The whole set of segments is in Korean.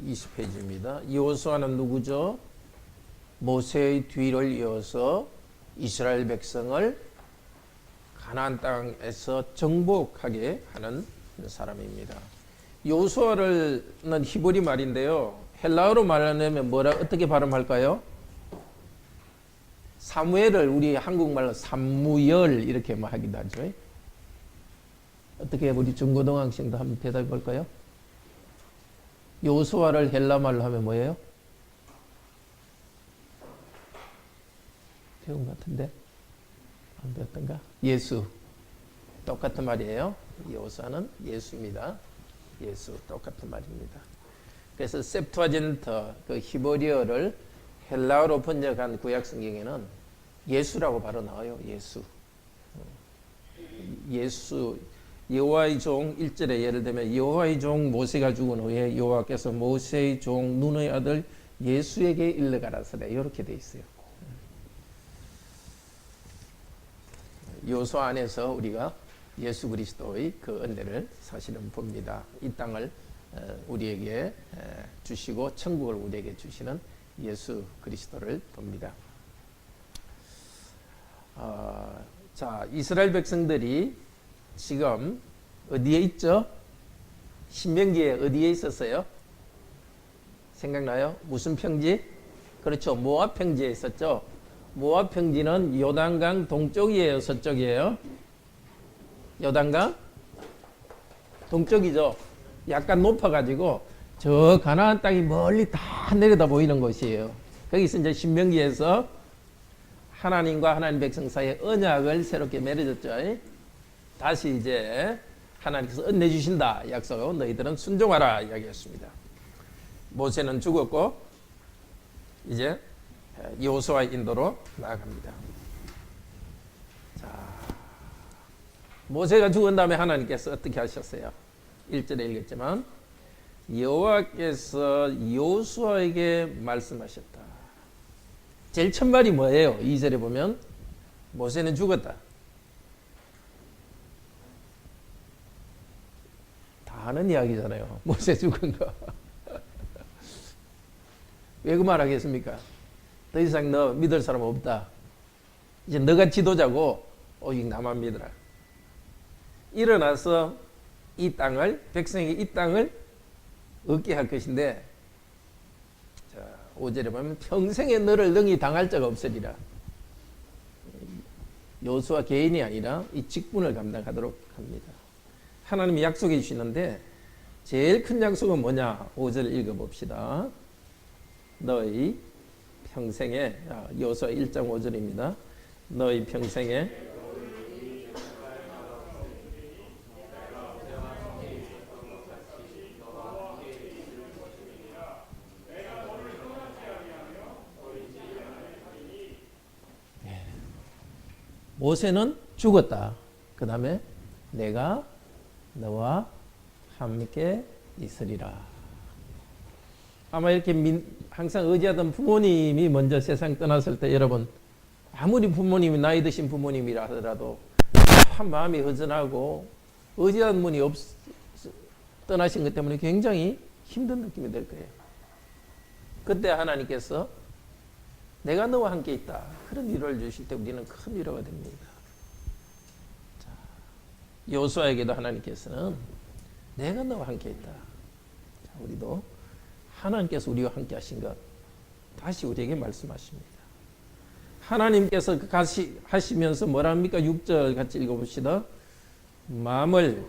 20페이지입니다. 여호수아는 누구죠? 모세의 뒤를 이어서 이스라엘 백성을 가나안 땅에서 정복하게 하는 사람입니다. 여호수아는 히브리 말인데요. 헬라어로 말하면 어떻게 발음할까요? 사무엘을 우리 한국말로 사무열 이렇게 하기도 하죠. 어떻게 우리 중고등학생도 한번 대답해 볼까요? 여호수아를 헬라말로 하면 뭐예요? 배운 것 같은데 안 배웠던가? 예수. 똑같은 말이에요. 여호수아는 예수입니다. 예수 똑같은 말입니다. 그래서 septuaginta 그 히브리어를 헬라어로 번역한 구약 성경에는 예수라고 바로 나와요. 예수. 예수. 여호와의 종 1절에 예를 들면 여호와의 종 모세가 죽은 후에 여호와께서 모세의 종 눈의 아들 예수에게 일러가라사대 이렇게 돼 있어요. 여호수아 안에서 우리가 예수 그리스도의 그 은혜를 사실은 봅니다. 이 땅을 우리에게 주시고 천국을 우리에게 주시는 예수 그리스도를 봅니다. 자, 이스라엘 백성들이 지금 어디에 있죠? 신명기에 어디에 있었어요? 생각나요? 무슨 평지? 그렇죠. 모압 평지에 있었죠. 모압 평지는 요단강 동쪽이에요, 서쪽이에요? 요단강 동쪽이죠. 약간 높아가지고 저 가나안 땅이 멀리 다 내려다 보이는 곳이에요. 거기서 이제 신명기에서 하나님과 하나님 백성 사이에 언약을 새롭게 맺어졌죠. 다시 이제 하나님께서 은혜 주신다 약속하고 너희들은 순종하라 이야기했습니다. 모세는 죽었고 이제 여호수아의 인도로 나아갑니다. 자, 모세가 죽은 다음에 하나님께서 어떻게 하셨어요? 1절에 읽었지만 여호와께서 여호수아에게 말씀하셨다. 제일 첫 말이 뭐예요? 2절에 보면 모세는 죽었다. 다 아는 이야기잖아요. 모세 죽은 거. 왜 그 말 하겠습니까? 더 이상 너 믿을 사람 없다. 이제 너가 지도자고 오직 나만 믿어라. 일어나서 이 땅을 백성에게 이 땅을 얻게 할 것인데 자, 5절에 보면 평생에 너를 능히 당할 자가 없으리라. 여호수아 개인이 아니라 이 직분을 감당하도록 합니다. 하나님이 약속해 주시는데 제일 큰 약속은 뭐냐? 5절 읽어봅시다. 너희 평생에 여호수아 1장 5절입니다. 너희 평생에 모세는 죽었다. 그 다음에 내가 너와 함께 있으리라. 아마 이렇게 항상 의지하던 부모님이 먼저 세상 떠났을 때 여러분 아무리 부모님이 나이 드신 부모님이라 하더라도 참 마음이 허전하고 의지하는 분이 떠나신 것 때문에 굉장히 힘든 느낌이 들 거예요. 그때 하나님께서 내가 너와 함께 있다. 그런 위로를 주실 때 우리는 큰 위로가 됩니다. 자, 여호수아에게도 하나님께서는 내가 너와 함께 있다. 자, 우리도 하나님께서 우리와 함께 하신 것 다시 우리에게 말씀하십니다. 하나님께서 같이 하시면서 뭐라 합니까? 6절 같이 읽어봅시다. 마음을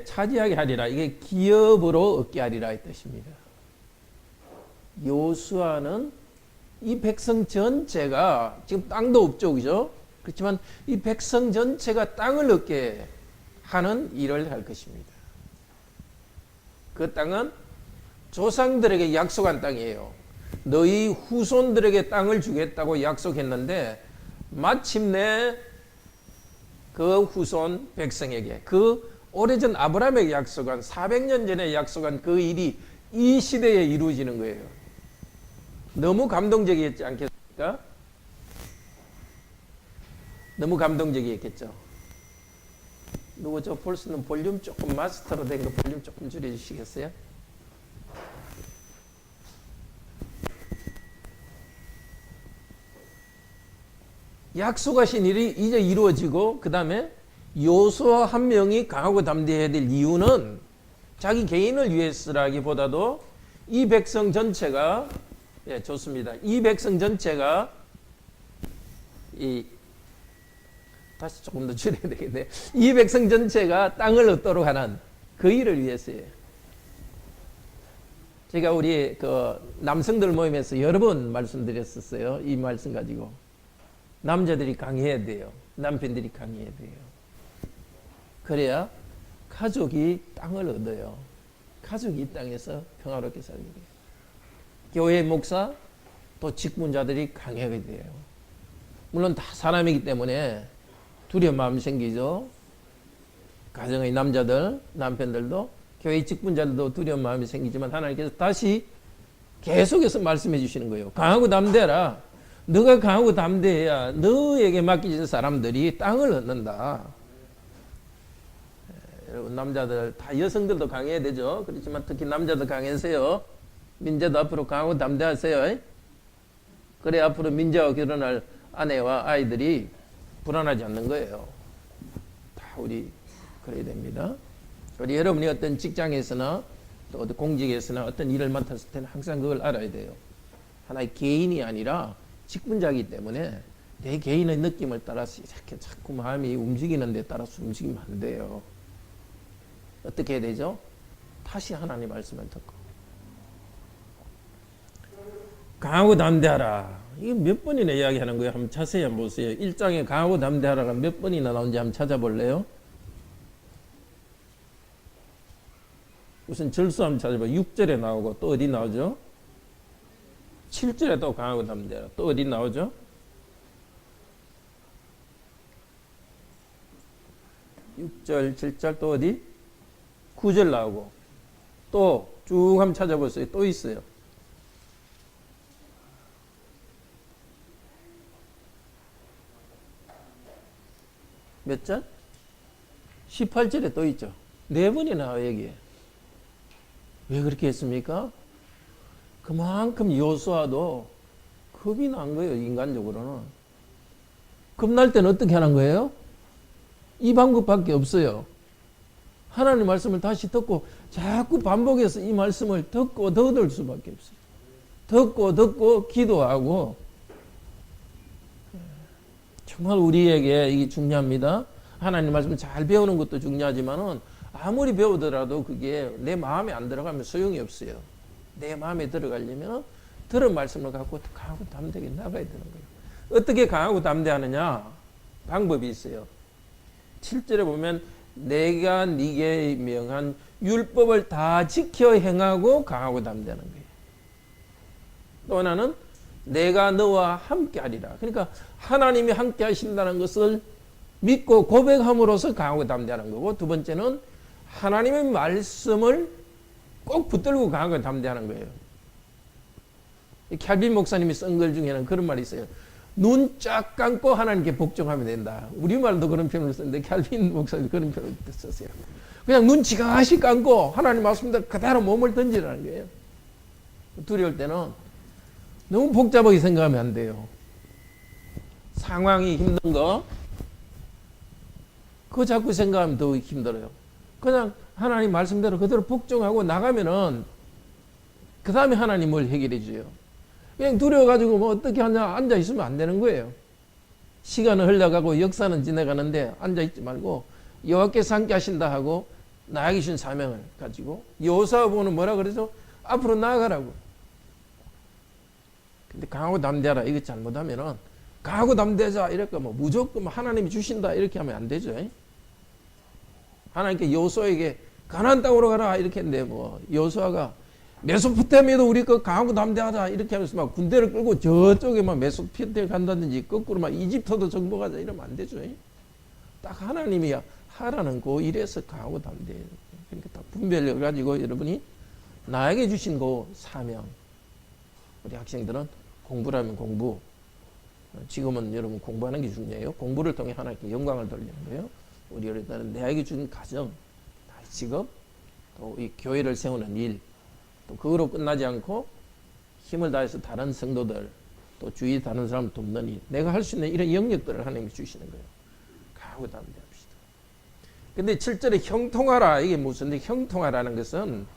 차지하게 하리라. 이게 기업으로 얻게 하리라 이 뜻입니다. 여호수아는 이 백성 전체가 지금 땅도 없죠, 그죠? 그렇지만 이 백성 전체가 땅을 얻게 하는 일을 할 것입니다. 그 땅은 조상들에게 약속한 땅이에요. 너희 후손들에게 땅을 주겠다고 약속했는데 마침내 그 후손 백성에게 그 오래전 아브라함에게 약속한 400년 전에 약속한 그 일이 이 시대에 이루어지는 거예요. 너무 감동적이었지 않겠습니까? 너무 감동적이었겠죠. 누구 저 볼 수 있는 볼륨 조금 마스터로 된 거 볼륨 조금 줄여주시겠어요? 약속하신 일이 이제 이루어지고 그 다음에 요수아 한 명이 강하고 담대해야 될 이유는 자기 개인을 위해서라기보다도 이 백성 전체가 예, 좋습니다. 이 백성 전체가 다시 조금 더 줄여야 되겠네요. 이 백성 전체가 땅을 얻도록 하는 그 일을 위해서예요. 제가 우리 그 남성들 모임에서 여러 번 말씀드렸었어요. 이 말씀 가지고. 남자들이 강해야 돼요. 남편들이 강해야 돼요. 그래야 가족이 땅을 얻어요. 가족이 이 땅에서 평화롭게 살게 돼요. 교회 목사 또 직분자들이 강하게 돼요. 물론 다 사람이기 때문에 두려운 마음이 생기죠. 가정의 남자들, 남편들도 교회 직분자들도 두려운 마음이 생기지만 하나님께서 다시 계속해서 말씀해 주시는 거예요. 강하고 담대하라. 너가 강하고 담대해야 너에게 맡겨진 사람들이 땅을 얻는다. 여러분 남자들 다 여성들도 강해야 되죠. 그렇지만 특히 남자도 강해서요. 민재도 앞으로 강하고 담대하세요. 그래 앞으로 민재와 결혼할 아내와 아이들이 불안하지 않는 거예요. 다 우리 그래야 됩니다. 우리 여러분이 어떤 직장에서나 또 어떤 공직에서나 어떤 일을 맡았을 때는 항상 그걸 알아야 돼요. 하나의 개인이 아니라 직분자이기 때문에 내 개인의 느낌을 따라서 이렇게 자꾸 마음이 움직이는 데 따라서 움직이면 안 돼요. 어떻게 해야 되죠? 다시 하나님 말씀을 듣고 강하고 담대하라. 이게 몇 번이나 이야기하는 거예요? 한번 자세히 한번 보세요. 1장에 강하고 담대하라가 몇 번이나 나온지 한번 찾아볼래요? 우선 절수 한번 찾아봐. 6절에 나오고 또 어디 나오죠? 7절에 또 강하고 담대하라. 또 어디 나오죠? 6절, 7절 또 어디? 9절 나오고 또 쭉 한번 찾아보세요. 또 있어요. 몇 절? 18절에 또 있죠. 4번이 나와요, 여기에. 왜 그렇게 했습니까? 그만큼 요수아도 겁이 난 거예요, 인간적으로는. 겁날 때는 어떻게 하는 거예요? 이 방법밖에 없어요. 하나님 말씀을 다시 듣고 자꾸 반복해서 이 말씀을 듣고 더 얻을 수밖에 없어요. 듣고 기도하고. 정말 우리에게 이게 중요합니다. 하나님 말씀을 잘 배우는 것도 중요하지만은 아무리 배우더라도 그게 내 마음에 안 들어가면 소용이 없어요. 내 마음에 들어가려면 들은 말씀을 갖고 강하고 담대하게 나가야 되는 거예요. 어떻게 강하고 담대하느냐? 방법이 있어요. 7절에 보면 내가 네게 명한 율법을 다 지켜 행하고 강하고 담대하는 거예요. 또 하나는 내가 너와 함께 하리라. 그러니까 하나님이 함께 하신다는 것을 믿고 고백함으로써 강하고 담대하는 거고, 두 번째는 하나님의 말씀을 꼭 붙들고 강하고 담대하는 거예요. 캘빈 목사님이 쓴 글 중에는 그런 말이 있어요. 눈 쫙 감고 하나님께 복종하면 된다. 우리말도 그런 표현을 썼는데 캘빈 목사님이 그런 표현을 썼어요. 그냥 눈 지가시 감고 하나님 말씀대로 그대로 몸을 던지라는 거예요. 두려울 때는 너무 복잡하게 생각하면 안 돼요. 상황이 힘든 거 그거 자꾸 생각하면 더 힘들어요. 그냥 하나님 말씀대로 그대로 복종하고 나가면은 그 다음에 하나님 뭘 해결해 줘요. 그냥 두려워가지고 뭐 어떻게 하냐 앉아있으면 안 되는 거예요. 시간은 흘러가고 역사는 지나가는데 앉아있지 말고 여호와께서 함께 하신다 하고 나에게 주신 사명을 가지고 여호수아 보고는 뭐라 그러죠? 앞으로 나아가라고. 근데 강하고 담대하라 이거 잘못하면은 강하고 담대하자 이렇게 뭐 무조건 하나님이 주신다 이렇게 하면 안 되죠. 하나님께 여호수아에게 가나안 땅으로 가라 이렇게 했는데 뭐 여호수아가 메소포타미아도 우리 그 강하고 담대하자 이렇게 하면서 막 군대를 끌고 저쪽에 막 메소포타미아 간다든지 거꾸로 막 이집트도 정복하자 이러면 안 되죠. 딱 하나님이 하라는 그 일에서 강하고 담대해요. 그러니까 딱 분별을 가지고 여러분이 나에게 주신 그 사명, 우리 학생들은 공부라면 공부, 지금은 여러분 공부하는 게 중요해요. 공부를 통해 하나님께 영광을 돌리는 거예요. 우리 어린이들은 내에게 준 가정, 나의 직업, 또 이 교회를 세우는 일, 또 그거로 끝나지 않고 힘을 다해서 다른 성도들, 또 주위에 다른 사람을 돕는 일, 내가 할 수 있는 이런 영역들을 하나님이 주시는 거예요. 강하고 담대합시다. 근데 7절에 형통하라, 이게 무슨, 형통하라는 것은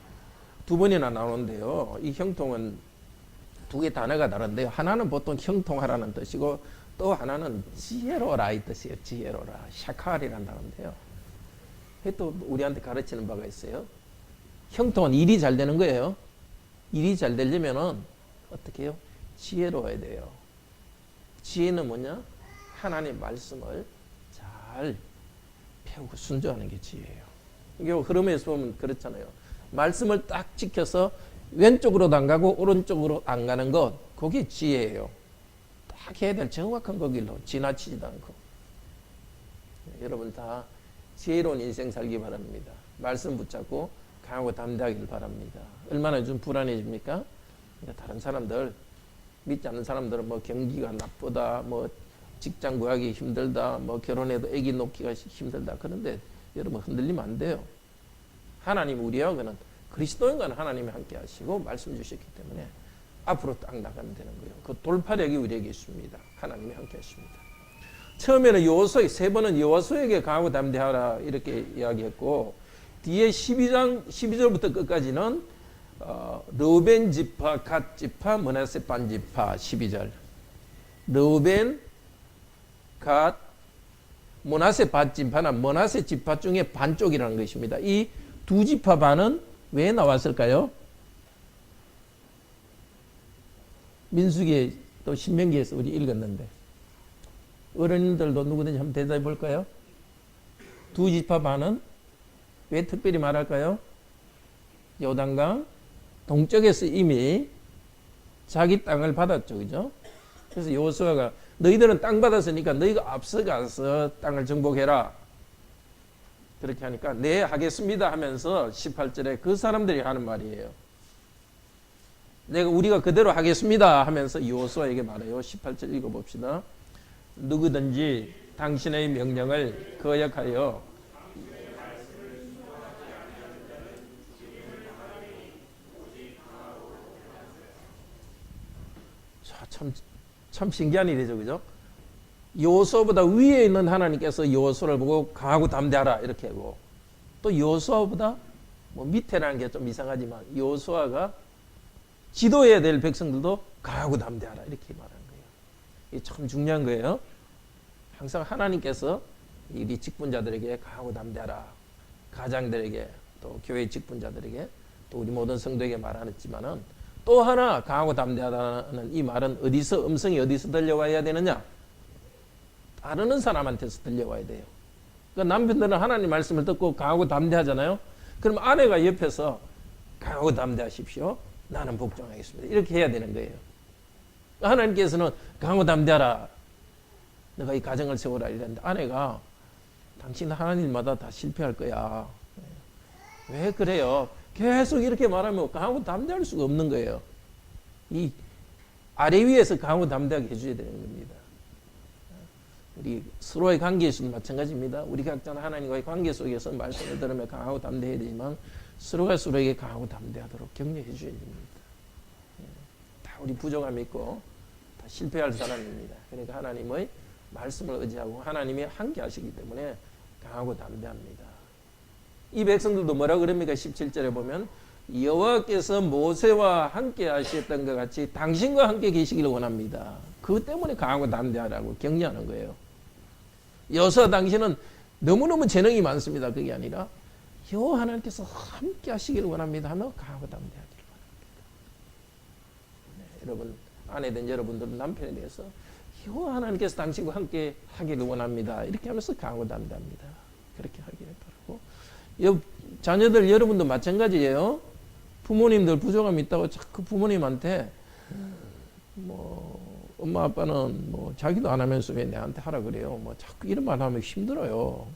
두 번이나 나오는데요. 이 형통은 두 개 단어가 다른데요. 하나는 보통 형통하라는 뜻이고 또 하나는 지혜로라 이 뜻이에요. 지혜로라. 샤칼이라는 단어인데요. 또 우리한테 가르치는 바가 있어요. 형통은 일이 잘 되는 거예요. 일이 잘 되려면은 어떻게 해요? 지혜로워야 돼요. 지혜는 뭐냐? 하나님의 말씀을 잘 배우고 순종하는 게 지혜예요. 이게 흐름에서 보면 그렇잖아요. 말씀을 딱 지켜서 왼쪽으로도 안 가고 오른쪽으로 안 가는 것, 그게 지혜예요. 딱 해야 될 정확한 그 길로 지나치지도 않고. 여러분 다 지혜로운 인생 살기 바랍니다. 말씀 붙잡고 강하고 담대하길 바랍니다. 얼마나 좀 불안해집니까? 그러니까 다른 사람들, 믿지 않는 사람들은 뭐 경기가 나쁘다, 뭐 직장 구하기 힘들다, 뭐 결혼해도 아기 놓기가 힘들다. 그런데 여러분 흔들리면 안 돼요. 하나님 우리하고는 그리스도인과는 하나님이 함께 하시고 말씀 주셨기 때문에 앞으로 딱 나가면 되는 거예요. 그 돌파력이 우리에게 있습니다. 하나님이 함께 하십니다. 처음에는 여호수아, 세 번은 여호수아에게 강하고 담대하라 이렇게 이야기했고, 뒤에 12절부터 끝까지는 르우벤 지파, 갓 지파, 므낫세 반 지파 12절. 르우벤, 갓, 므낫세 반 지파는 므낫세 지파 중에 반쪽이라는 것입니다. 이 두 지파 반은 왜 나왔을까요? 민수기 또 신명기에서 우리 읽었는데, 어른들도 누구든지 한번 대답해 볼까요? 두 지파 반은 왜 특별히 말할까요? 요단강 동쪽에서 이미 자기 땅을 받았죠, 그죠? 그래서 여호수아가 너희들은 땅 받았으니까 너희가 앞서가서 땅을 정복해라. 그렇게 하니까 네 하겠습니다 하면서 18절에 그 사람들이 하는 말이에요. 우리가 그대로 하겠습니다 하면서 여호수아에게 말해요. 18절 읽어봅시다. 누구든지 당신의 명령을 거역하여 참 신기한 일이죠, 그죠? 여호수아보다 위에 있는 하나님께서 여호수아를 보고 강하고 담대하라 이렇게 하고, 또 여호수아보다 뭐 밑에라는 게 좀 이상하지만 여호수아가 지도해야 될 백성들도 강하고 담대하라 이렇게 말하는 거예요. 이게 참 중요한 거예요. 항상 하나님께서 우리 직분자들에게 강하고 담대하라, 가장들에게, 또 교회 직분자들에게, 또 우리 모든 성도에게 말하지만은 또 하나 강하고 담대하다는 이 말은 음성이 어디서 들려와야 되느냐? 따르는 사람한테서 들려와야 돼요. 그러니까 남편들은 하나님 말씀을 듣고 강하고 담대하잖아요. 그럼 아내가 옆에서 강하고 담대하십시오. 나는 복종하겠습니다. 이렇게 해야 되는 거예요. 하나님께서는 강하고 담대하라. 너가 이 가정을 세워라 이랬는데 아내가 당신 하나님 일마다 다 실패할 거야. 왜 그래요? 계속 이렇게 말하면 강하고 담대할 수가 없는 거예요. 이 아래 위에서 강하고 담대하게 해줘야 되는 겁니다. 우리 서로의 관계에서도 마찬가지입니다. 우리 각자는 하나님과의 관계 속에서 말씀을 들으며 강하고 담대해야 되지만 서로가 서로에게 강하고 담대하도록 격려해 줘야 됩니다. 다 우리 부족함이 있고 다 실패할 사람입니다. 그러니까 하나님의 말씀을 의지하고 하나님이 함께 하시기 때문에 강하고 담대합니다. 이 백성들도 뭐라 그럽니까? 17절에 보면 여호와께서 모세와 함께 하셨던 것 같이 당신과 함께 계시기를 원합니다. 그것 때문에 강하고 담대하라고 격려하는 거예요. 여호수아 당신은 너무너무 재능이 많습니다. 그게 아니라 여호와 하나님께서 함께 하시기를 원합니다 하며 강하고 담대하기를 원합니다. 네, 여러분 아내된 여러분들은 남편에 대해서 여호와 하나님께서 당신과 함께 하기를 원합니다. 이렇게 하면서 강하고 담대합니다. 그렇게 하기를 바라고, 자녀들 여러분도 마찬가지예요. 부모님들 부족함이 있다고 자꾸 부모님한테 뭐 엄마 아빠는 뭐 자기도 안 하면서 왜 내한테 하라 그래요. 뭐 자꾸 이런 말 하면 힘들어요.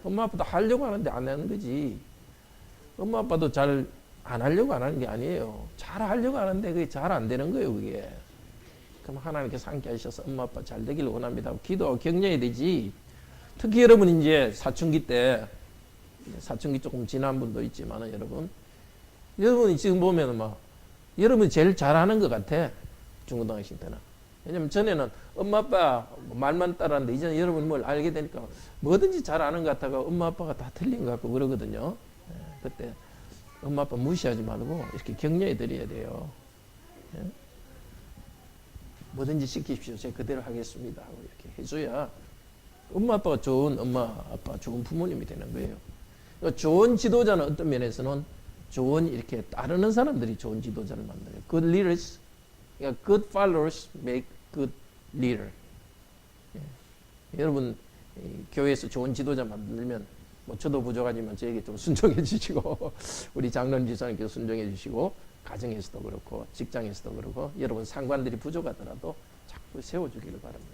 엄마 아빠도 하려고 하는데 안 하는 거지. 엄마 아빠도 잘 안 하려고 안 하는 게 아니에요. 잘 하려고 하는데 그게 잘 안 되는 거예요, 그게. 그럼 하나님께서 함께 하셔서 엄마 아빠 잘 되기를 원합니다. 기도하고 격려해야 되지. 특히 여러분 이제 사춘기 때, 사춘기 조금 지난 분도 있지만 여러분이 지금 보면 여러분이 제일 잘하는 것 같아. 중고등학생 때는. 왜냐면 전에는 엄마 아빠 말만 따랐는데 이제는 여러분이 뭘 알게 되니까 뭐든지 잘 아는 것 같다가 엄마 아빠가 다 틀린 것 같고 그러거든요. 그때 엄마 아빠 무시하지 말고 이렇게 격려해 드려야 돼요. 뭐든지 시키십시오. 제가 그대로 하겠습니다 하고 이렇게 해줘야 엄마 아빠가 좋은 엄마 아빠 좋은 부모님이 되는 거예요. 그러니까 좋은 지도자는 어떤 면에서는 좋은 이렇게 따르는 사람들이 좋은 지도자를 만들어요. Good leaders, 그러니까 good followers make good leader. 여러분 교회에서 좋은 지도자 만들면 저도 부족하지만 저에게 좀 순종해 주시고 우리 장로님 지사님께서 순종해 주시고 가정에서도 그렇고 직장에서도 그렇고 여러분 상관들이 부족하더라도 자꾸 세워주기를 바랍니다.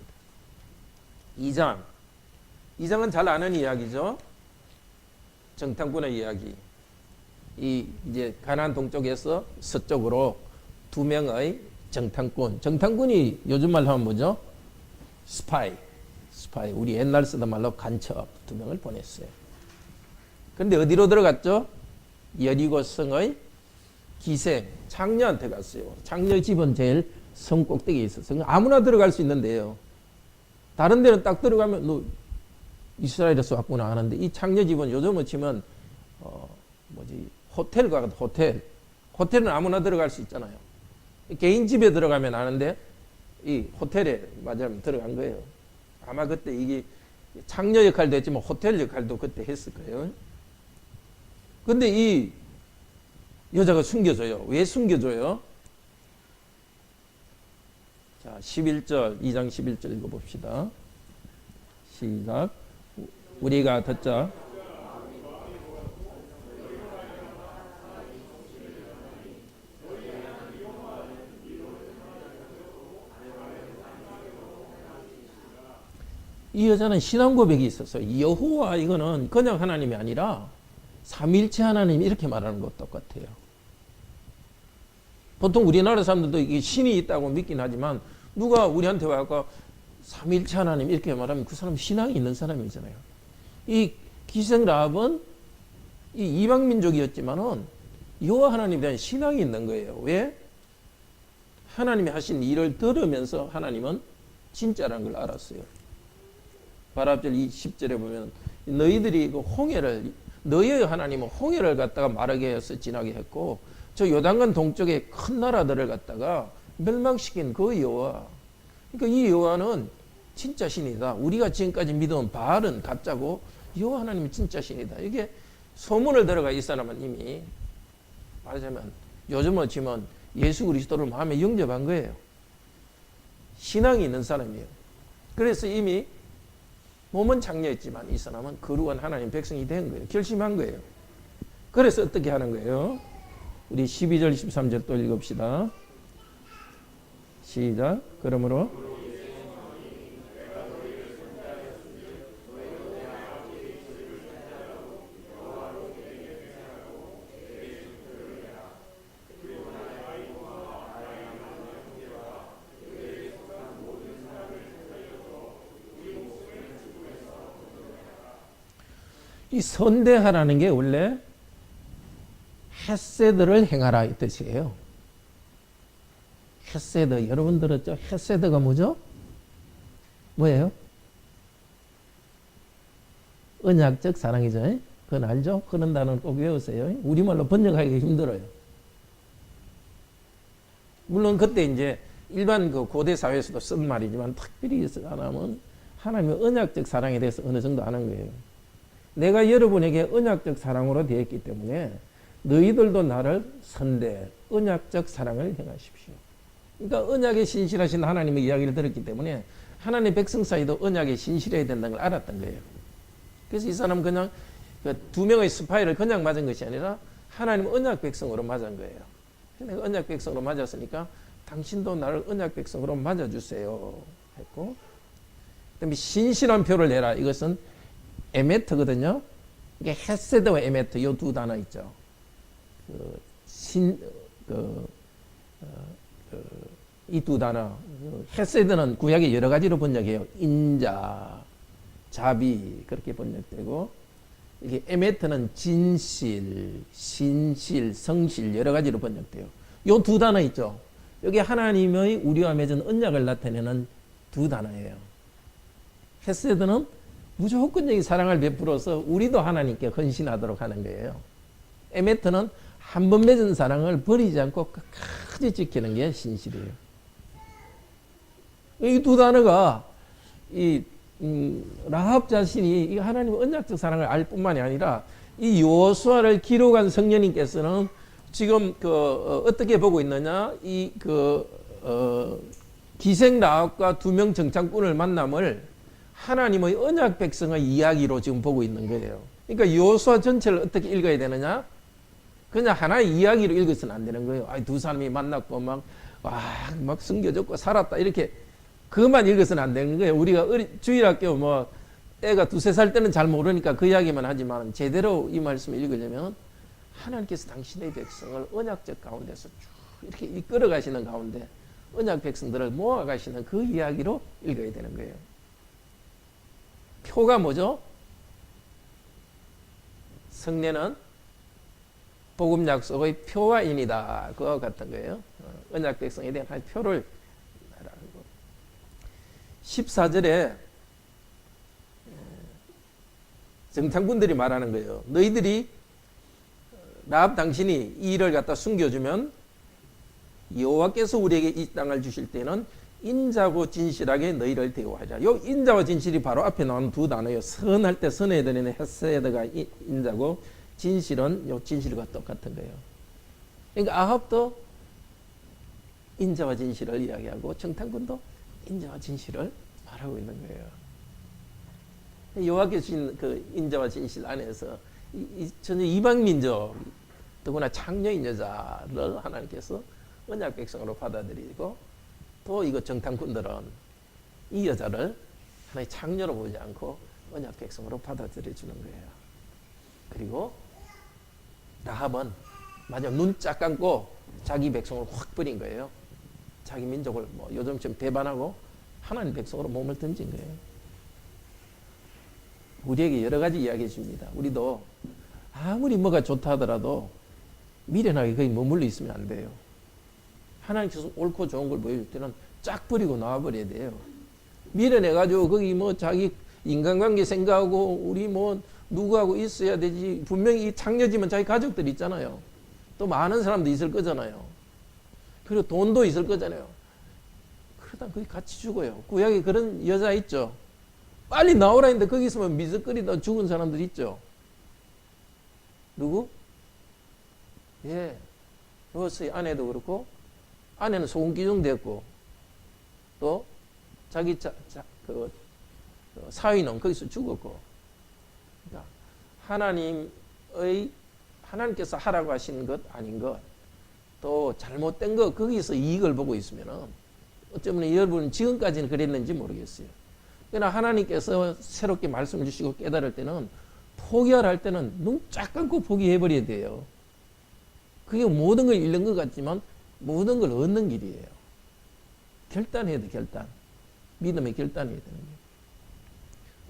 2장은 잘 아는 이야기죠. 정탐꾼의 이야기. 이제 가나안 동쪽에서 서쪽으로 2명의 정탐꾼이 요즘 말로 하면 뭐죠? 스파이. 우리 옛날 쓰던 말로 간첩 2명을 보냈어요. 그런데 어디로 들어갔죠? 여리고 성의 기생 장녀한테 갔어요. 장녀 집은 제일 성 꼭대기에 있어서 아무나 들어갈 수 있는데요. 다른 데는 딱 들어가면 너 이스라엘에서 왔구나 하는데 이 장녀 집은 요즘은 치면 호텔 가도 호텔은 아무나 들어갈 수 있잖아요. 개인 집에 들어가면 아는데 이 호텔에 맞으면 들어간 거예요. 아마 그때 이게 장녀 역할도 했지만 호텔 역할도 그때 했을 거예요. 근데 이 여자가 숨겨져요. 왜 숨겨져요? 자, 11절, 2장 11절 읽어봅시다. 시작. 우리가 듣자. 이 여자는 신앙 고백이 있었어요. 여호와 이거는 그냥 하나님이 아니라 삼위일체 하나님 이렇게 말하는 것 똑같아요. 보통 우리나라 사람들도 이게 신이 있다고 믿긴 하지만 누가 우리한테 와서 삼위일체 하나님 이렇게 말하면 그 사람은 신앙이 있는 사람이잖아요. 이 기생 라합은 이 이방 민족이었지만은 여호와 하나님에 대한 신앙이 있는 거예요. 왜? 하나님이 하신 일을 들으면서 하나님은 진짜라는 걸 알았어요. 바랍절 10절에 보면 너희들이 그 홍해를 너희의 하나님은 홍해를 갖다가 마르게 해서 지나게 했고 저 요단강 동쪽에 큰 나라들을 갖다가 멸망시킨 그 여호와. 그러니까 이 여호와는 진짜 신이다. 우리가 지금까지 믿어온 바알은 가짜고 여호와 하나님은 진짜 신이다. 이게 소문을 들어가 이 사람은 이미 말하자면 요즘은 지금 예수 그리스도를 마음에 영접한 거예요. 신앙이 있는 사람이에요. 그래서 이미 몸은 장녀였지만 이 사람은 거룩한 하나님 백성이 된 거예요. 결심한 거예요. 그래서 어떻게 하는 거예요? 우리 12절 13절 또 읽읍시다. 시작. 그러므로 이 선대하라는 게 원래 헤세드를 행하라 이 뜻이에요. 헤세드 여러분 들었죠? 헤세드가 뭐죠? 뭐예요? 언약적 사랑이죠. 그건 알죠? 그런 단어는 꼭 외우세요. 우리말로 번역하기 힘들어요. 물론 그때 이제 일반 그 고대 사회에서도 쓴 말이지만 특별히 안 하면 하나님의 언약적 사랑에 대해서 어느 정도 아는 거예요. 내가 여러분에게 언약적 사랑으로 되었기 때문에 너희들도 나를 선대, 언약적 사랑을 행하십시오. 그러니까 언약에 신실하신 하나님의 이야기를 들었기 때문에 하나님의 백성 사이도 언약에 신실해야 된다는 걸 알았던 거예요. 그래서 이 사람은 그냥 그 2명의 스파이를 그냥 맞은 것이 아니라 하나님 언약 백성으로 맞은 거예요. 내가 언약 백성으로 맞았으니까 당신도 나를 언약 백성으로 맞아주세요 했고, 그다음에 신실한 표를 내라. 이것은 에메트거든요. 이게 헤세드와 에메트 이 두 단어 이 두 단어. 헤세드는 구약에 여러 가지로 번역해요. 인자, 자비 그렇게 번역되고, 이게 에메트는 진실, 신실, 성실 여러 가지로 번역돼요. 요 두 단어 있죠. 여기 하나님의 우리와 맺은 언약을 나타내는 두 단어예요. 헤세드는 무조건적인 사랑을 베풀어서 우리도 하나님께 헌신하도록 하는 거예요. 에메트는 한 번 맺은 사랑을 버리지 않고 끝까지 지키는 게 신실이에요. 이 두 단어가 라합 자신이 이 하나님의 언약적 사랑을 알 뿐만이 아니라 이 여호수아를 기록한 성령님께서는 지금 어떻게 보고 있느냐, 기생 라합과 두 명 정탐꾼을 만남을 하나님의 언약 백성의 이야기로 지금 보고 있는 거예요. 그러니까 여호수아 전체를 어떻게 읽어야 되느냐? 그냥 하나의 이야기로 읽어서는 안 되는 거예요. 두 사람이 만났고 막 숨겨졌고 살았다 이렇게 그것만 읽어서는 안 되는 거예요. 우리가 주일학교 애가 2-3살 때는 잘 모르니까 그 이야기만 하지만 제대로 이 말씀을 읽으려면 하나님께서 당신의 백성을 언약적 가운데서 쭉 이렇게 이끌어 가시는 가운데 언약 백성들을 모아 가시는 그 이야기로 읽어야 되는 거예요. 표가 뭐죠? 성례는 복음 약속의 표와인이다. 그와 같은 거예요. 언약 백성에 대한 한 표를 말하는 거. 14절에 정탐꾼들이 말하는 거예요. 너희들이 라합 당신이 이 일을 갖다 숨겨주면 여호와께서 우리에게 이 땅을 주실 때는 인자고 진실하게 너희를 대우하자. 요 인자와 진실이 바로 앞에 나오는 두 단어예요. 선할 때 선해야 되는 헤세드가 인자고 진실은 요 진실과 똑같은 거예요. 그러니까 아합도 인자와 진실을 이야기하고 정탐꾼도 인자와 진실을 말하고 있는 거예요. 여호와께서 주신 그 인자와 진실 안에서 전혀 이방 민족, 더구나 창녀인 여자를 하나님께서 언약 백성으로 받아들이고, 또 이거 정탐꾼들은 이 여자를 하나의 창녀로 보지 않고 언약 백성으로 받아들여 주는 거예요. 그리고 라합은 마저 눈 짝 감고 자기 백성을 확 버린 거예요. 자기 민족을 요즘처럼 배반하고 하나님 백성으로 몸을 던진 거예요. 우리에게 여러 가지 이야기해 줍니다. 우리도 아무리 뭐가 좋다 하더라도 미련하게 거기 머물러 있으면 안 돼요. 하나님께서 옳고 좋은 걸 보여줄 때는 쫙 버리고 나와버려야 돼요. 미련해가지고 거기 자기 인간관계 생각하고 우리 누구하고 있어야 되지. 분명히 이 창녀지만 자기 가족들 있잖아요. 또 많은 사람도 있을 거잖아요. 그리고 돈도 있을 거잖아요. 그러다 거기 같이 죽어요. 구약에 그런 여자 있죠. 빨리 나오라 했는데 거기 있으면 미적거리다 죽은 사람들 있죠. 누구? 여호수아의 아내도 그렇고, 아내는 소금기둥 됐고, 또 자기 사위는 거기서 죽었고. 그러니까 하나님께서 하라고 하시는 것 아닌 것, 또 잘못된 것, 거기서 이익을 보고 있으면은 어쩌면 여러분은 지금까지는 그랬는지 모르겠어요. 그러나 하나님께서 새롭게 말씀을 주시고 깨달을 때는, 포기할 때는 눈 쫙 감고 포기해버려야 돼요. 그게 모든 걸 잃는 것 같지만 모든 걸 얻는 길이에요. 결단해야 돼, 결단. 믿음의 결단해야 되는 거예요.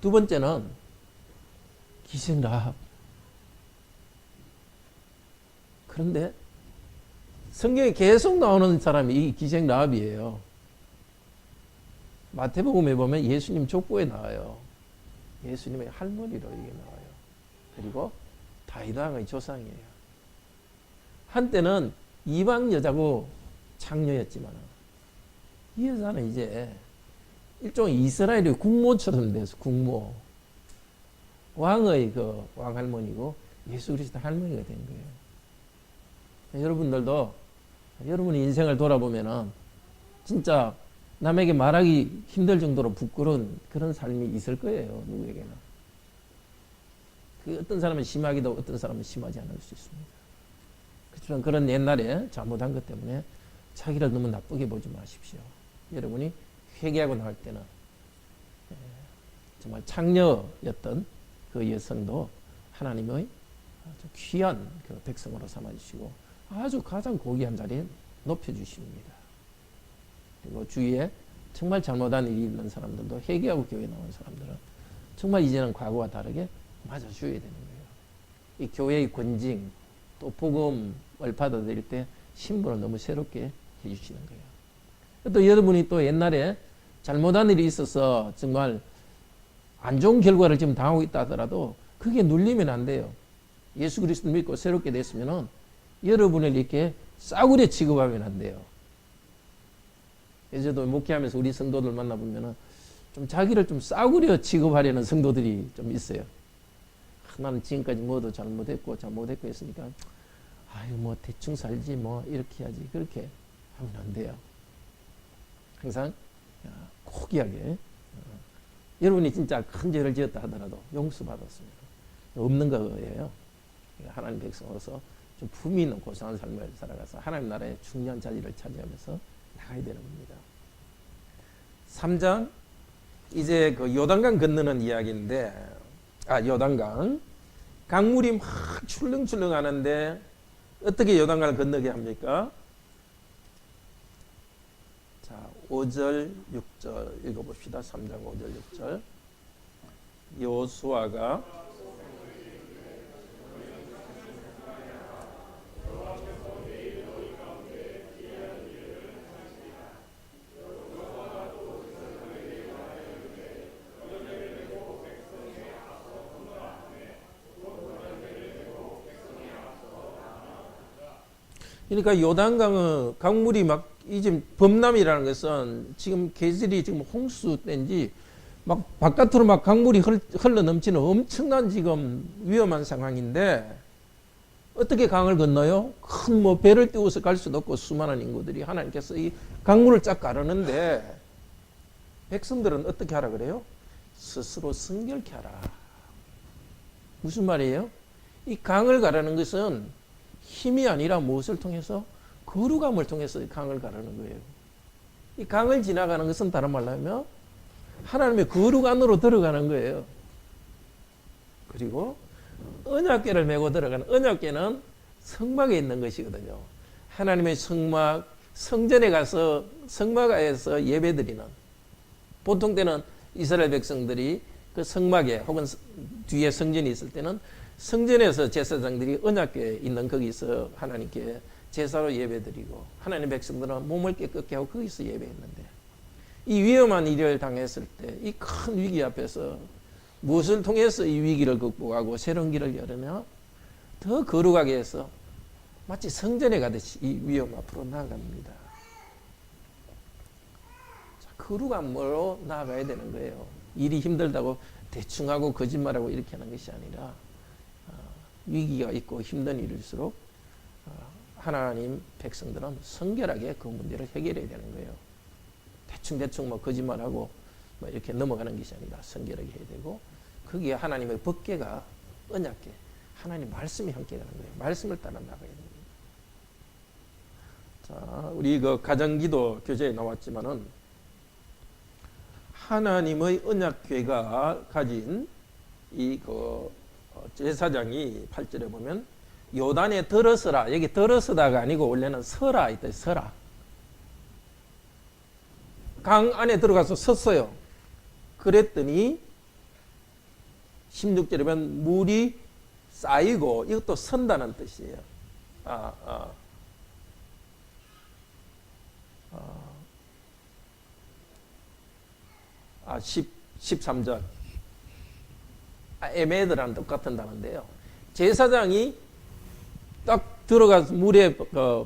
두 번째는 기생 라합. 그런데 성경에 계속 나오는 사람이 이 기생 라합이에요. 마태복음에 보면 예수님 족보에 나와요. 예수님의 할머니로 이게 나와요. 그리고 다윗 왕의 조상이에요. 한때는 이방 여자고 창녀였지만 이 여자는 이제 일종의 이스라엘의 국모처럼 돼서 국모, 왕의 왕할머니고 예수 그리스도 할머니가 된 거예요. 여러분들도 여러분의 인생을 돌아보면은 진짜 남에게 말하기 힘들 정도로 부끄러운 그런 삶이 있을 거예요. 누구에게나. 그 어떤 사람은 심하기도 하고 어떤 사람은 심하지 않을 수 있습니다. 그렇지만 그런 옛날에 잘못한 것 때문에 자기를 너무 나쁘게 보지 마십시오. 여러분이 회개하고 나올 때는 정말 창녀였던 그 여성도 하나님의 아주 귀한 그 백성으로 삼아주시고 아주 가장 고귀한 자리에 높여주십니다. 그리고 주위에 정말 잘못한 일이 있는 사람들도 회개하고 교회 나온 사람들은 정말 이제는 과거와 다르게 맞아줘야 되는 거예요. 이 교회의 권징 또 복음을 받아들일 때 신분을 너무 새롭게 해주시는 거예요. 또 여러분이 또 옛날에 잘못한 일이 있어서 정말 안 좋은 결과를 지금 당하고 있다 하더라도 그게 눌리면 안 돼요. 예수 그리스도 믿고 새롭게 됐으면은 여러분을 이렇게 싸구려 취급하면 안 돼요. 예전에도 목회하면서 우리 성도들 만나보면은 좀 자기를 좀 싸구려 취급하려는 성도들이 좀 있어요. 나는 지금까지 뭐도 잘못했고 했으니까 아유 뭐 대충 살지 뭐 이렇게 해야지 그렇게 하면 안 돼요. 항상 고귀하게 여러분이 진짜 큰 죄를 지었다 하더라도 용서받았습니다. 없는 거예요. 하나님 백성으로서 좀 품위 있는 고상한 삶을 살아가서 하나님 나라의 중요한 자리를 차지하면서 나가야 되는 겁니다. 3장 이제 그 요단강 건너는 이야기인데 요단강 강물이 막 출렁출렁 하는데 어떻게 요단강을 건너게 합니까? 자, 5절 6절 읽어봅시다. 3장 5절 6절 여호수아가 그러니까 요단강은 강물이 막 이제 범람이라는 것은 지금 계절이 지금 홍수 때인지 막 바깥으로 막 강물이 흘러 넘치는 엄청난 지금 위험한 상황인데 어떻게 강을 건너요? 큰 뭐 배를 띄워서 갈 수도 없고 수많은 인구들이 하나님께서 이 강물을 쫙 가르는데 백성들은 어떻게 하라 그래요? 스스로 성결케 하라. 무슨 말이에요? 이 강을 가르는 것은 힘이 아니라 무엇을 통해서? 거룩함을 통해서 강을 가르는 거예요. 이 강을 지나가는 것은 다른 말로 하면 하나님의 거룩 안으로 들어가는 거예요. 그리고 언약궤를 메고 들어가는 언약궤는 성막에 있는 것이거든요. 하나님의 성막, 성전에 가서 성막에서 예배드리는 보통 때는 이스라엘 백성들이 그 성막에 혹은 뒤에 성전이 있을 때는 성전에서 제사장들이 언약궤에 있는 거기서 하나님께 제사로 예배드리고 하나님 백성들은 몸을 깨끗게 하고 거기서 예배했는데 이 위험한 일을 당했을 때 이 큰 위기 앞에서 무엇을 통해서 이 위기를 극복하고 새로운 길을 열으며 더 거룩하게 해서 마치 성전에 가듯이 이 위험 앞으로 나아갑니다. 자, 거룩함으로 나아가야 되는 거예요. 일이 힘들다고 대충하고 거짓말하고 이렇게 하는 것이 아니라 위기가 있고 힘든 일일수록 하나님 백성들은 성결하게 그 문제를 해결해야 되는 거예요. 대충 뭐 거짓말하고 뭐 이렇게 넘어가는 것이 아니라 성결하게 해야 되고 거기에 하나님의 법궤가 언약궤, 하나님 말씀이 함께 가는 거예요. 말씀을 따라 나가야 됩니다. 자, 우리 그 가정기도 교재에 나왔지만은 하나님의 언약궤가 가진 이 그 제사장이 8절에 보면 요단에 들어서라. 여기 들어서다가 아니고 원래는 서라 있다. 서라. 강 안에 들어가서 섰어요. 그랬더니 16절에 보면 물이 쌓이고 이것도 선다는 뜻이에요. 13절 에메드라는 똑같은 단어인데요. 제사장이 딱 들어가서 물에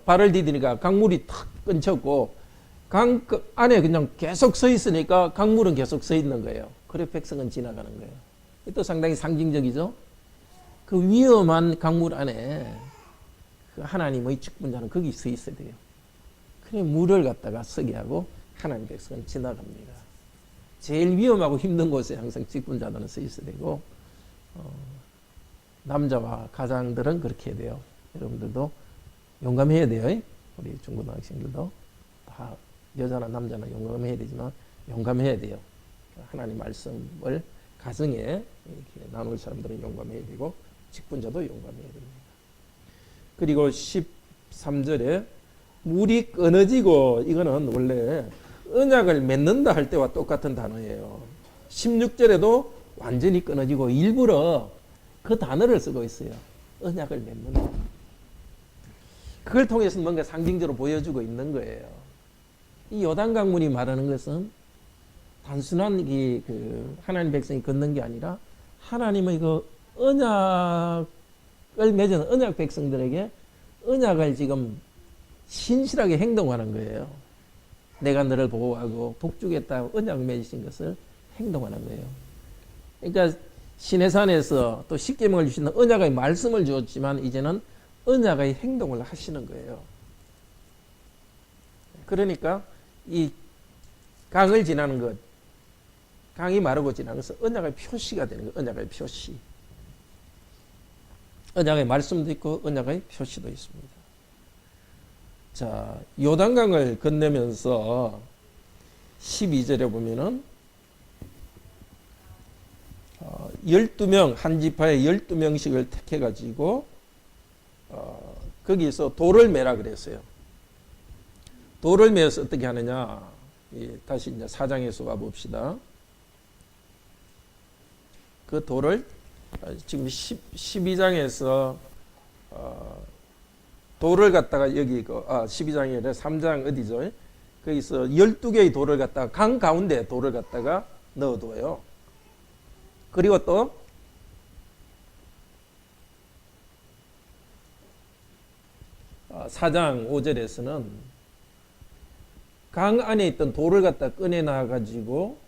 발을 디디니까 강물이 탁 끊쳤고 강 안에 그냥 계속 서 있으니까 강물은 계속 서 있는 거예요. 그래 백성은 지나가는 거예요. 또 상당히 상징적이죠. 그 위험한 강물 안에 그 하나님의 직분자는 거기 서 있어야 돼요. 그래 물을 갖다가 서게 하고 하나님 백성은 지나갑니다. 제일 위험하고 힘든 곳에 항상 직분자들은 서 있어야 되고 남자와 가장들은 그렇게 해야 돼요. 여러분들도 용감해야 돼요. 우리 중고등학생들도 다 여자나 남자나 용감해야 되지만 용감해야 돼요. 하나님 말씀을 가정에 이렇게 나눌 사람들은 용감해야 되고 직분자도 용감해야 됩니다. 그리고 13절에 물이 끊어지고 이거는 원래 언약을 맺는다 할 때와 똑같은 단어예요. 16절에도 완전히 끊어지고 일부러 그 단어를 쓰고 있어요. 언약을 맺는다. 그걸 통해서 뭔가 상징적으로 보여주고 있는 거예요. 이 요단강물이 말하는 것은 단순한 하나님 백성이 걷는 게 아니라 하나님의 그 언약을 맺은 언약 백성들에게 언약을 지금 신실하게 행동하는 거예요. 내가 너를 보호하고 복주겠다고 언약 맺으신 것을 행동하는 거예요. 그러니까 시내산에서 또 십계명을 주시는 언약의 말씀을 주었지만 이제는 언약의 행동을 하시는 거예요. 그러니까 이 강을 지나는 것, 강이 마르고 지나는 것은 언약의 표시가 되는 거예요. 언약의 표시. 언약의 말씀도 있고 언약의 표시도 있습니다. 자, 요단강을 건너면서 12절에 보면은 12명, 한 지파에 12명씩을 택해가지고 거기서 돌을 매라 그랬어요. 돌을 매어서 어떻게 하느냐. 다시 이제 4장에서 와봅시다. 그 돌을 지금 12장에서 돌을 갖다가 여기 12장이 아니라 3장 어디죠? 거기서 12개의 돌을 갖다가 강 가운데 돌을 갖다가 넣어둬요. 그리고 또 4장 5절에서는 강 안에 있던 돌을 갖다 꺼내놔 가지고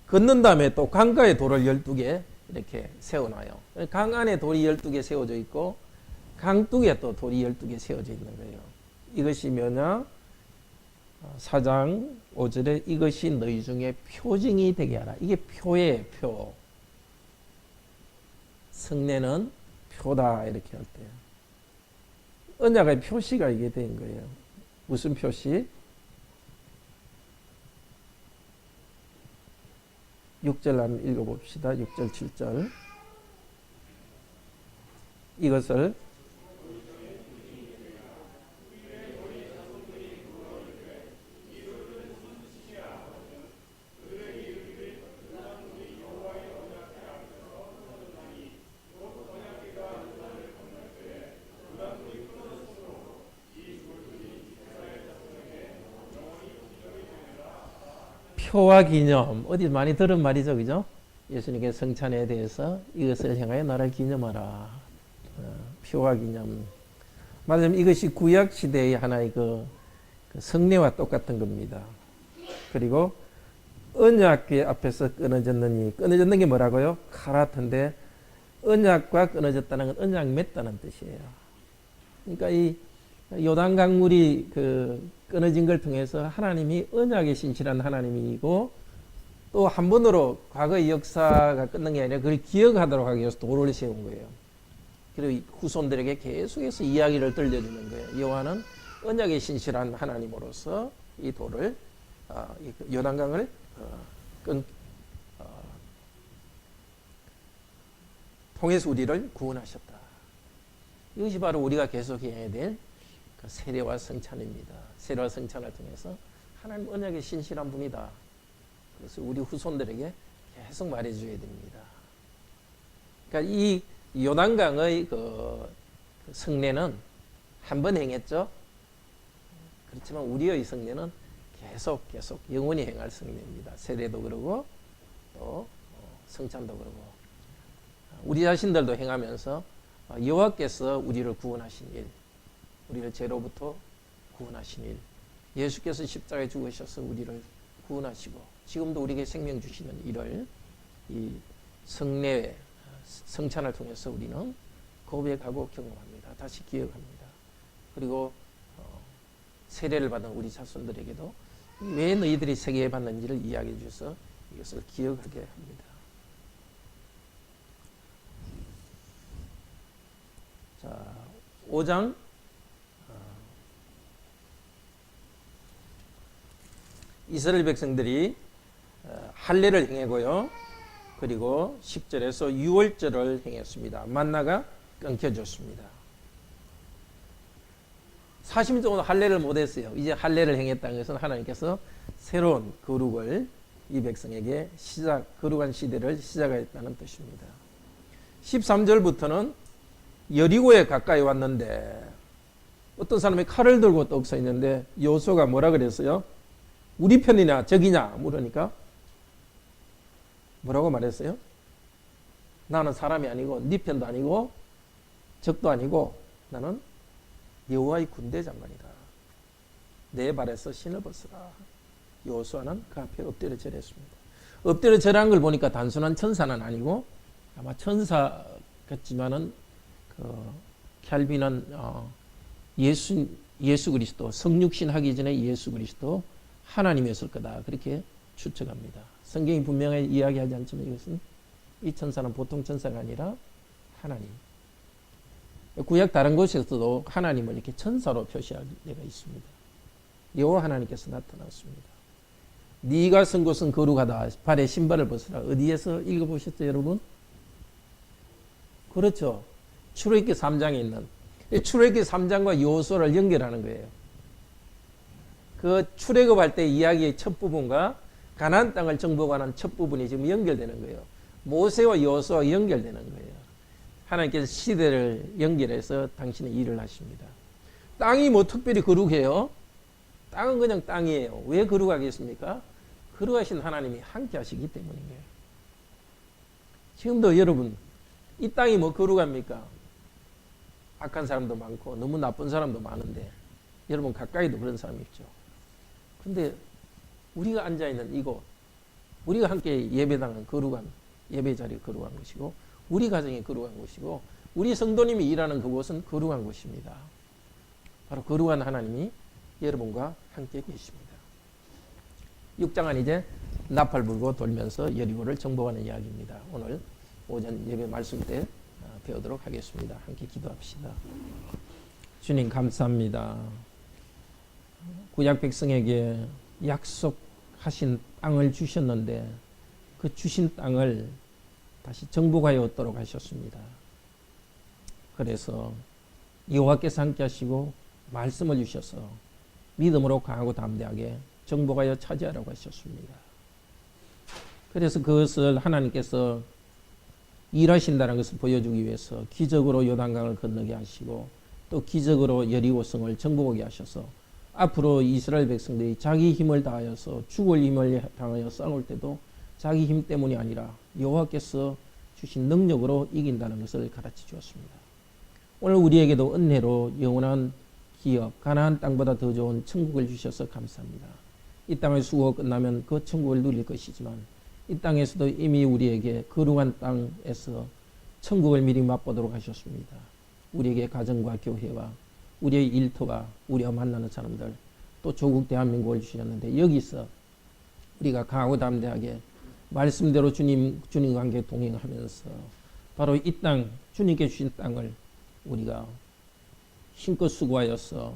걷는 다음에 또 강가에 돌을 12개 이렇게 세워놔요. 강 안에 돌이 12개 세워져 있고 강둑에 또 돌이 12개 세워져 있는 거예요. 이것이 뭐냐? 4장 5절에 이것이 너희 중에 표징이 되게 하라. 이게 표예요, 표. 성례는 표다 이렇게 할 때. 언약의 표시가 이게 된 거예요. 무슨 표시? 6절 한번 읽어봅시다. 6절, 7절. 이것을 표와 기념, 어디 많이 들은 말이죠, 그죠? 예수님의 성찬에 대해서 이것을 행하여 나를 기념하라. 표와 기념. 말하자면 이것이 구약 시대의 하나의 그 성례와 똑같은 겁니다. 그리고 언약궤 앞에서 끊어졌느니, 끊어졌는 게 뭐라고요? 카라트인데 언약과 끊어졌다는 건 언약 맺다는 뜻이에요. 그러니까 이 요단 강물이 끊어진 걸 통해서 하나님이 언약에 신실한 하나님이고 또 한 번으로 과거의 역사가 끝난 게 아니라 그걸 기억하도록 하기 위해서 돌을 세운 거예요. 그리고 후손들에게 계속해서 이야기를 들려주는 거예요. 여호와는 언약에 신실한 하나님으로서 이 돌을 요단강을 통해서 우리를 구원하셨다. 이것이 바로 우리가 계속 해야 될 그 세례와 성찬입니다. 세례와 성찬을 통해서 하나님 언약에 신실한 분이다. 그래서 우리 후손들에게 계속 말해줘야 됩니다. 그러니까 이 요단강의 그 성례는 한 번 행했죠. 그렇지만 우리의 성례는 계속 영원히 행할 성례입니다. 세례도 그러고 또 성찬도 그러고 우리 자신들도 행하면서 여호와께서 우리를 구원하신 일, 우리를 죄로부터 구원하신 일, 예수께서 십자가에 죽으셔서 우리를 구원하시고 지금도 우리에게 생명 주시는 일을 이 성례, 성찬을 통해서 우리는 고백하고 경험합니다. 다시 기억합니다. 그리고 세례를 받은 우리 자손들에게도 왜 너희들이 세례 받는지를 이야기해 주셔서 이것을 기억하게 합니다. 자, 5장 이스라엘 백성들이 할례를 행하고요. 그리고 10절에서 유월절을 행했습니다. 만나가 끊겨졌습니다. 40년 동안 할례를 못했어요. 이제 할례를 행했다는 것은 하나님께서 새로운 거룩을 이 백성에게 거룩한 시대를 시작하였다는 뜻입니다. 13절부터는 여리고에 가까이 왔는데 어떤 사람이 칼을 들고 떡 서 있는데 여호수아가 뭐라 그랬어요? 우리 편이냐 적이냐 물으니까 뭐라고 말했어요? 나는 사람이 아니고 네 편도 아니고 적도 아니고 나는 여호와의 군대 장관이다. 내 발에서 신을 벗으라. 여호수아는 그 앞에 엎드려 절했습니다. 엎드려 절한 걸 보니까 단순한 천사는 아니고 아마 천사 같지만은 켈빈은 예수 그리스도 성육신 하기 전에 예수 그리스도 하나님이었을 거다 그렇게 추측합니다. 성경이 분명히 이야기하지 않지만 이것은 이 천사는 보통 천사가 아니라 하나님. 구약 다른 곳에서도 하나님을 이렇게 천사로 표시할 때가 있습니다. 여호와 하나님께서 나타났습니다. 네가 선 곳은 거룩하다. 발에 신발을 벗으라. 어디에서 읽어보셨죠, 여러분? 그렇죠. 출애굽기 3장에 있는 출애굽기 3장과 여호수아를 연결하는 거예요. 그 출애굽할 때 이야기의 첫 부분과 가나안 땅을 정복하는 첫 부분이 지금 연결되는 거예요. 모세와 여호수아가 연결되는 거예요. 하나님께서 시대를 연결해서 당신의 일을 하십니다. 땅이 뭐 특별히 거룩해요? 땅은 그냥 땅이에요. 왜 거룩하겠습니까? 거룩하신 하나님이 함께 하시기 때문인 거예요. 지금도 여러분 이 땅이 뭐 거룩합니까? 악한 사람도 많고 너무 나쁜 사람도 많은데 여러분 가까이도 그런 사람이 있죠. 근데 우리가 앉아있는 이곳, 우리가 함께 예배당은 거룩한 예배 자리가 거룩한 것이고 우리 가정이 거룩한 곳이고 우리 성도님이 일하는 그곳은 거룩한 곳입니다. 바로 거룩한 하나님이 여러분과 함께 계십니다. 6장은 이제 나팔 불고 돌면서 여리고를 정복하는 이야기입니다. 오늘 오전 예배 말씀 때 배우도록 하겠습니다. 함께 기도합시다. 주님 감사합니다. 구약 백성에게 약속하신 땅을 주셨는데 그 주신 땅을 다시 정복하여 얻도록 하셨습니다. 그래서 여호와께서 함께 하시고 말씀을 주셔서 믿음으로 강하고 담대하게 정복하여 차지하라고 하셨습니다. 그래서 그것을 하나님께서 일하신다는 것을 보여주기 위해서 기적으로 요단강을 건너게 하시고 또 기적으로 여리고성을 정복하게 하셔서 앞으로 이스라엘 백성들이 자기 힘을 다하여서 죽을 힘을 당하여 싸울 때도 자기 힘 때문이 아니라 여호와께서 주신 능력으로 이긴다는 것을 가르쳐 주었습니다. 오늘 우리에게도 은혜로 영원한 기업, 가나안 땅보다 더 좋은 천국을 주셔서 감사합니다. 이 땅의 수고가 끝나면 그 천국을 누릴 것이지만 이 땅에서도 이미 우리에게 거룩한 땅에서 천국을 미리 맛보도록 하셨습니다. 우리에게 가정과 교회와 우리의 일터와 우리와 만나는 사람들 또 조국 대한민국을 주셨는데 여기서 우리가 강하고 담대하게 말씀대로 주님과 함께 동행하면서 바로 이 땅 주님께 주신 땅을 우리가 힘껏 수고하여서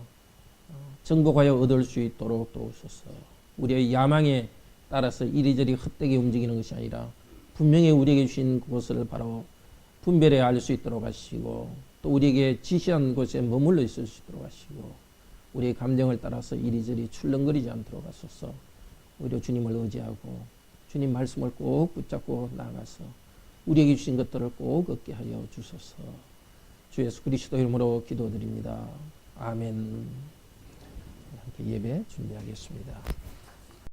정복하여 얻을 수 있도록 도우소서. 우리의 야망에 따라서 이리저리 헛되게 움직이는 것이 아니라 분명히 우리에게 주신 그것을 바로 분별해 알 수 있도록 하시고 또 우리에게 지시한 곳에 머물러 있을 수 있도록 하시고 우리의 감정을 따라서 이리저리 출렁거리지 않도록 하소서. 오히려 주님을 의지하고 주님 말씀을 꼭 붙잡고 나아가서 우리에게 주신 것들을 꼭 얻게 하여 주소서. 주 예수 그리스도 이름으로 기도드립니다. 아멘. 함께 예배 준비하겠습니다.